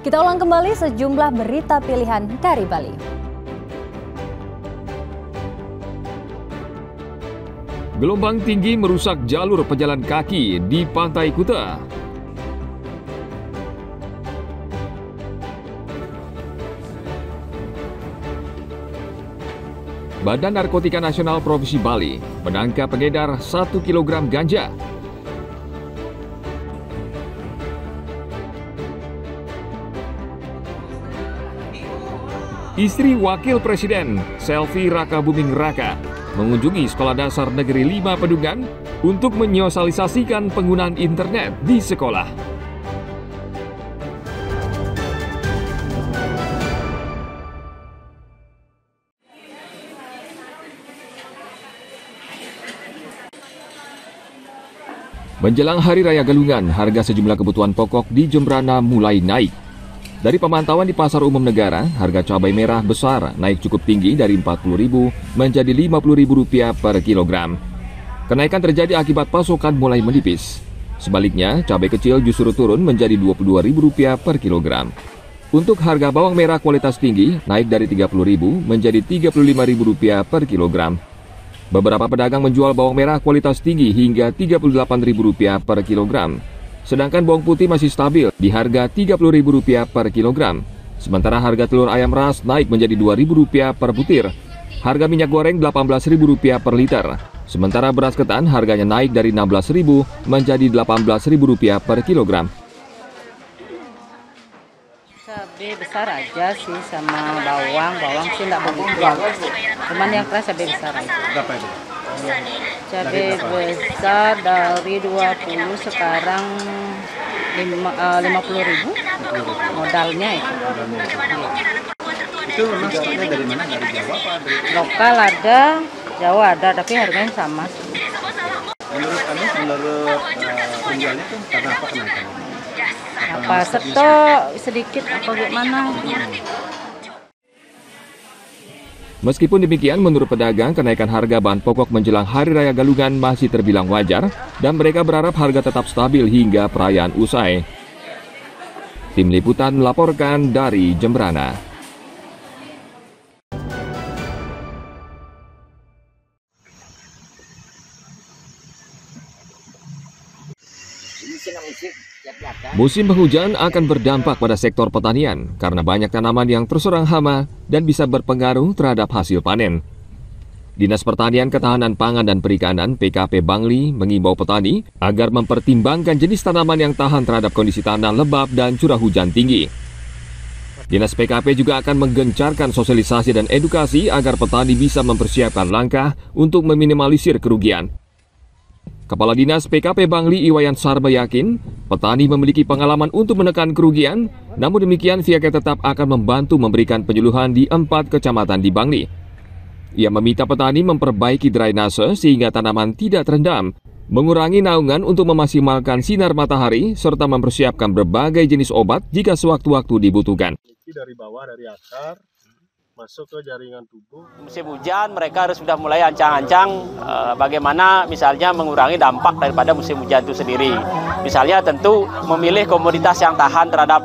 Kita ulang kembali sejumlah berita pilihan dari Bali. Gelombang tinggi merusak jalur pejalan kaki di Pantai Kuta. Badan Narkotika Nasional Provinsi Bali menangkap pengedar 1 kg ganja. Istri Wakil Presiden, Selvi Raka Buming Raka, mengunjungi Sekolah Dasar Negeri 5 Pedungan untuk menyosialisasikan penggunaan internet di sekolah. Menjelang Hari Raya Galungan, harga sejumlah kebutuhan pokok di Jembrana mulai naik. Dari pemantauan di Pasar Umum Negara, harga cabai merah besar naik cukup tinggi dari Rp40.000 menjadi Rp50.000 per kilogram. Kenaikan terjadi akibat pasokan mulai menipis. Sebaliknya, cabai kecil justru turun menjadi Rp22.000 per kilogram. Untuk harga bawang merah kualitas tinggi naik dari Rp30.000 menjadi Rp35.000 per kilogram. Beberapa pedagang menjual bawang merah kualitas tinggi hingga Rp38.000 per kilogram. Sedangkan bawang putih masih stabil di harga Rp30.000 per kilogram. Sementara harga telur ayam ras naik menjadi Rp2.000 per butir. Harga minyak goreng Rp18.000 per liter. Sementara beras ketan harganya naik dari Rp16.000 menjadi Rp18.000 per kilogram. Cabai besar aja sih sama bawang sih enggak begitu. Cuman yang keras cabai besar aja. Berapa itu? Cabai besar dari 20 sekarang 50.000 modalnya itu. Itu memang stoknya dari mana? Dari Jawa apa? Lokal ada, Jawa ada, tapi harganya sama. Menurut penjualnya tuh karena apa kenaikannya? Apa stok sedikit apa gimana? Meskipun demikian, menurut pedagang, kenaikan harga bahan pokok menjelang Hari Raya Galungan masih terbilang wajar dan mereka berharap harga tetap stabil hingga perayaan usai. Tim Liputan melaporkan dari Jembrana. Musim penghujan akan berdampak pada sektor pertanian karena banyak tanaman yang terserang hama dan bisa berpengaruh terhadap hasil panen. Dinas Pertanian, Ketahanan Pangan dan Perikanan (PKP) Bangli mengimbau petani agar mempertimbangkan jenis tanaman yang tahan terhadap kondisi tanah lembab dan curah hujan tinggi. Dinas PKP juga akan menggencarkan sosialisasi dan edukasi agar petani bisa mempersiapkan langkah untuk meminimalisir kerugian. Kepala Dinas PKP Bangli Iwayan Sarba yakin, petani memiliki pengalaman untuk menekan kerugian, namun demikian pihaknya tetap akan membantu memberikan penyuluhan di 4 kecamatan di Bangli. Ia meminta petani memperbaiki drainase sehingga tanaman tidak terendam, mengurangi naungan untuk memaksimalkan sinar matahari, serta mempersiapkan berbagai jenis obat jika sewaktu-waktu dibutuhkan. Dari bawah, dari akar, masuk ke jaringan tubuh. Musim hujan mereka harus sudah mulai ancang-ancang bagaimana misalnya mengurangi dampak daripada musim hujan itu sendiri. Misalnya tentu memilih komoditas yang tahan terhadap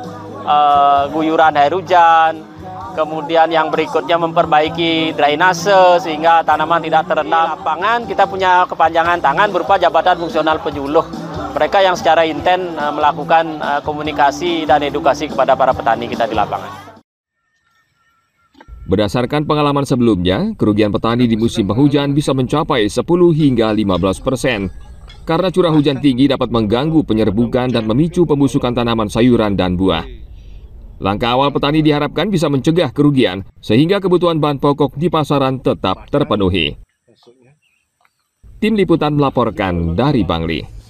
guyuran air hujan. Kemudian yang berikutnya memperbaiki drainase sehingga tanaman tidak terendam. Lapangan kita punya kepanjangan tangan berupa jabatan fungsional penyuluh. Mereka yang secara intens melakukan komunikasi dan edukasi kepada para petani kita di lapangan. Berdasarkan pengalaman sebelumnya, kerugian petani di musim penghujan bisa mencapai 10 hingga 15%. Karena curah hujan tinggi dapat mengganggu penyerbukan dan memicu pembusukan tanaman sayuran dan buah. Langkah awal petani diharapkan bisa mencegah kerugian, sehingga kebutuhan bahan pokok di pasaran tetap terpenuhi. Tim Liputan melaporkan dari Bangli.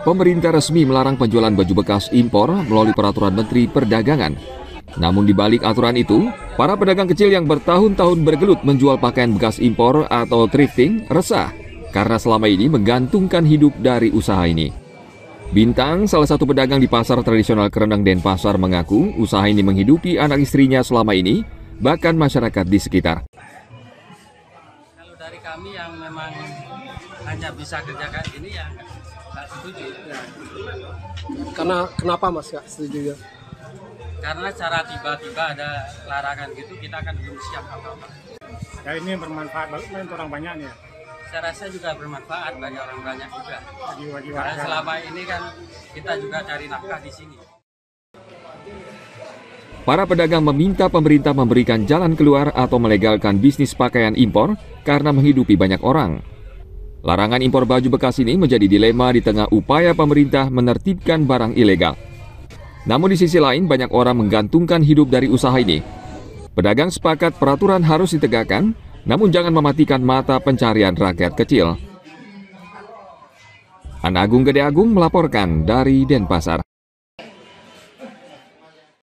Pemerintah resmi melarang penjualan baju bekas impor melalui Peraturan Menteri Perdagangan. Namun di balik aturan itu, para pedagang kecil yang bertahun-tahun bergelut menjual pakaian bekas impor atau thrifting resah karena selama ini menggantungkan hidup dari usaha ini. Bintang, salah satu pedagang di pasar tradisional Kereneng Denpasar, mengaku usaha ini menghidupi anak istrinya selama ini, bahkan masyarakat di sekitar. hanya bisa kerja kayak gini ya nggak setuju. Karena kenapa Mas nggak setuju ya? Karena cara tiba-tiba ada larangan gitu, kita kan belum siap apa-apa. Ya ini bermanfaat banget untuk orang banyak nih ya. Saya rasa juga bermanfaat bagi orang banyak juga. Bagi Karena warga. selama ini kan kita juga cari nafkah di sini. Para pedagang meminta pemerintah memberikan jalan keluar atau melegalkan bisnis pakaian impor karena menghidupi banyak orang. Larangan impor baju bekas ini menjadi dilema di tengah upaya pemerintah menertibkan barang ilegal. Namun di sisi lain banyak orang menggantungkan hidup dari usaha ini. Pedagang sepakat peraturan harus ditegakkan, namun jangan mematikan mata pencarian rakyat kecil. Anagung Gede Agung melaporkan dari Denpasar.